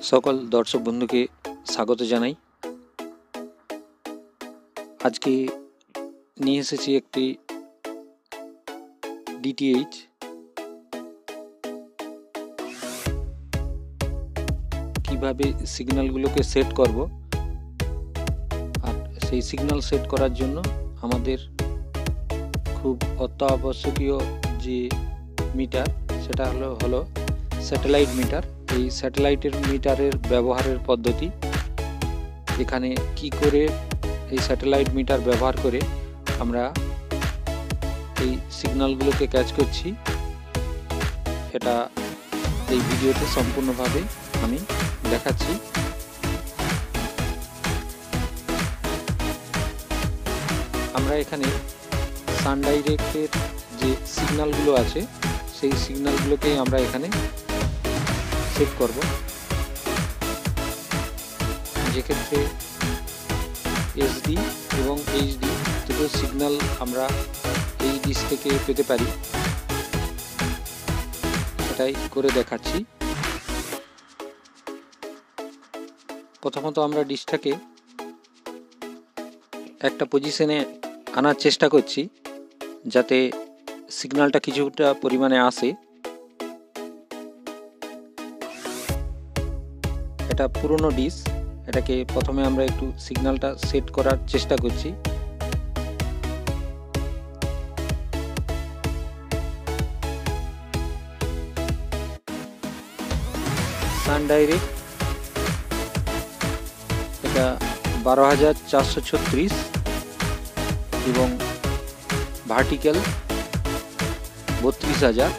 সকল দর্শক বন্ধুকে স্বাগত জানাই। আজকে নিয়ে এসেছি একটি ডিটিএইচ কিভাবে সিগন্যালগুলোকে সেট করব, আর সেই সিগন্যাল সেট করার জন্য আমাদের খুব অত্যাবশ্যকীয় যে মিটার সেটা হলো স্যাটেলাইট মিটার। এই স্যাটেলাইটের মিটারের ব্যবহারের পদ্ধতি, এখানে কি করে এই স্যাটেলাইট মিটার ব্যবহার করে আমরা এই সিগন্যালগুলোকে ক্যাচ করছি, এটা এই ভিডিওতে সম্পূর্ণভাবে আমি দেখাচ্ছি। আমরা এখানে সানডাইরেক্টের যে সিগন্যালগুলো আছে সেই সিগন্যালগুলোকেই আমরা এখানে সেট করব, যেক্ষেত্রে এসডি এবং এইচডি দুটো সিগন্যাল আমরা এই ডিশ থেকে পেতে পারি, সেটাই করে দেখাচ্ছি। প্রথমত আমরা ডিশটাকে একটা পজিশনে আনার চেষ্টা করছি যাতে সিগন্যালটা কিছুটা পরিমাণে আসে। এটা পুরনো ডিশ, এটাকে প্রথমে আমরা একটু সিগন্যালটা সেট করার চেষ্টা করছি। সানডাইরেক্ট এটা 12,436 এবং ভার্টিক্যাল 32,000।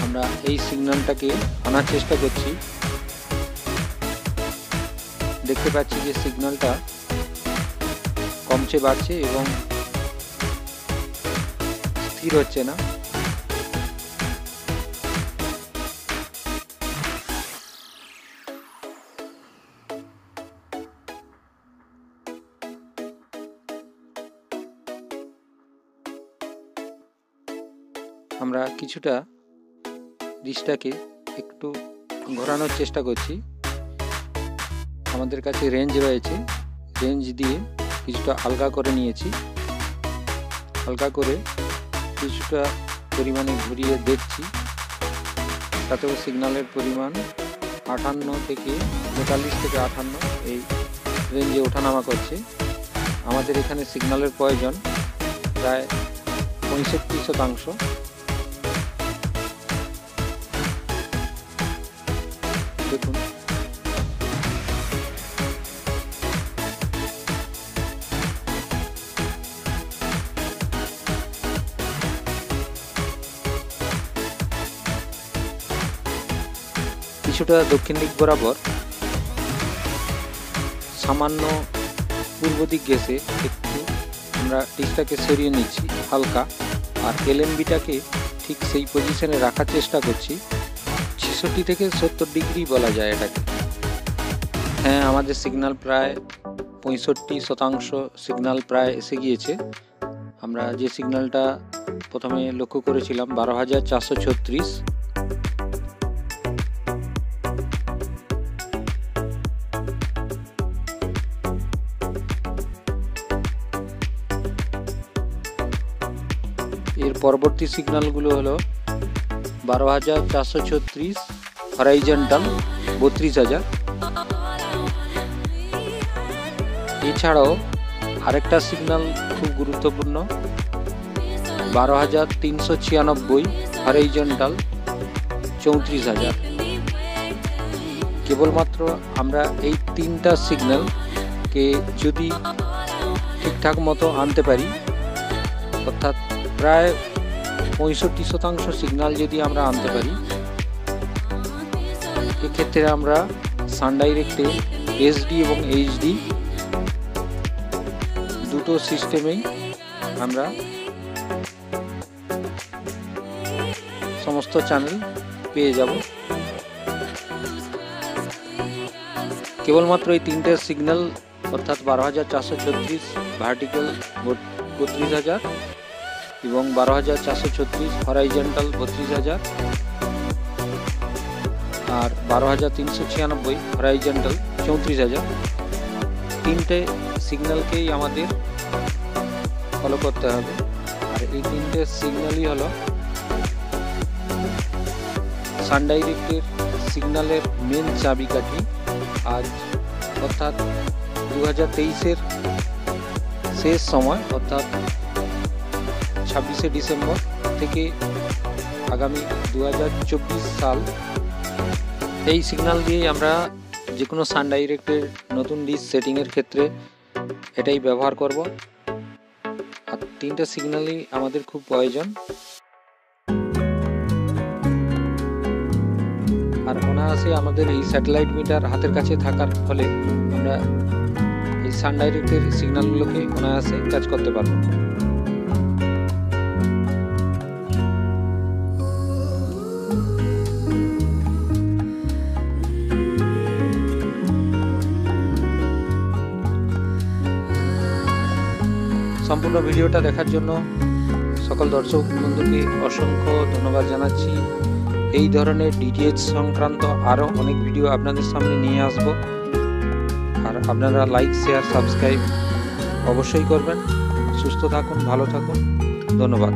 আমরা এই সিগন্যালটাকে আনার চেষ্টা করছি। দেখতে পাচ্ছি যে সিগন্যালটা কমছে বাড়ছে এবং স্থির হচ্ছে না। আমরা কিছুটা ডিশটাকে একটু ঘোরানোর চেষ্টা করছি। আমাদের কাছে রেঞ্জ রয়েছে, রেঞ্জ দিয়ে কিছুটা আলগা করে নিয়েছি। হালকা করে কিছুটা পরিমাণে ঘুরিয়ে দেখছি, তাতেও সিগন্যালের পরিমাণ 58 থেকে 42 থেকে 58 এই রেঞ্জে ওঠানামা করছে। আমাদের এখানে সিগন্যালের প্রয়োজন প্রায় 65%। দেখুন, কিছুটা দক্ষিণ দিক বরাবর সামান্য পূর্ব দিক গেছে একটু আমরা ডিশটাকে সরিয়ে নিচ্ছি হালকা, আর এলএমবিটাকে ঠিক সেই পজিশনে রাখার চেষ্টা করছি। 66 থেকে 70 ডিগ্রি বলা যায় এটাকে। হ্যাঁ, আমাদের সিগন্যাল প্রায় 65% সিগন্যাল প্রায় এসে গিয়েছে। আমরা যে সিগন্যালটা প্রথমে লক্ষ্য করেছিলাম 12,436, এর পরবর্তী সিগন্যালগুলো হলো 12,436 হরাইজন্টাল 32,000। এছাড়াও আরেকটা সিগন্যাল খুব গুরুত্বপূর্ণ 12,396 হরাইজন্টাল 34,000। কেবলমাত্র আমরা এই তিনটা সিগন্যালকে যদি ঠিকঠাক মতো আনতে পারি, অর্থাৎ প্রায় 65% সিগন্যাল যদি আমরা আনতে পারি, এক্ষেত্রে আমরা সানডাইরেক্টে এসডি এবং এইচডি দুটো সিস্টেমেই আমরা সমস্ত চ্যানেল পেয়ে যাব। কেবলমাত্র এই তিনটে সিগন্যাল অর্থাৎ 12,436 ভার্টিক্যাল 32,000 এবং 12,436 হরাইজন্টাল 32,000 আর 12,396 হরাইজন্টাল 34,000। তিনটে সিগন্যালকেই আমাদের ফলো করতে হবে। আর এই তিনটে সিগন্যালই হলো সানডাইরেক্টের সিগন্যালের মেন চাবিকাঠি। আজ অর্থাৎ 2023-এর শেষ সময় অর্থাৎ 26শে ডিসেম্বর থেকে আগামী 2024 সাল, এই সিগন্যাল দিয়েই আমরা যে কোনো সানডাইরেক্টের নতুন ডিশ সেটিংয়ের ক্ষেত্রে এটাই ব্যবহার করব। আর তিনটা সিগন্যালই আমাদের খুব প্রয়োজন। আর অনায়াসে আমাদের এই স্যাটেলাইট মিটার হাতের কাছে থাকার ফলে আমরা এই সানডাইরেক্টের সিগন্যালগুলোকে অনায়াসে কাজ করতে পারবো। সম্পূর্ণ ভিডিওটা দেখার জন্য সকল দর্শক বন্ধুকে অসংখ্য ধন্যবাদ জানাচ্ছি। এই ধরনের ডিটিএইচ সংক্রান্ত আরও অনেক ভিডিও আপনাদের সামনে নিয়ে আসব। আর আপনারা লাইক, শেয়ার, সাবস্ক্রাইব অবশ্যই করবেন। সুস্থ থাকুন, ভালো থাকুন, ধন্যবাদ।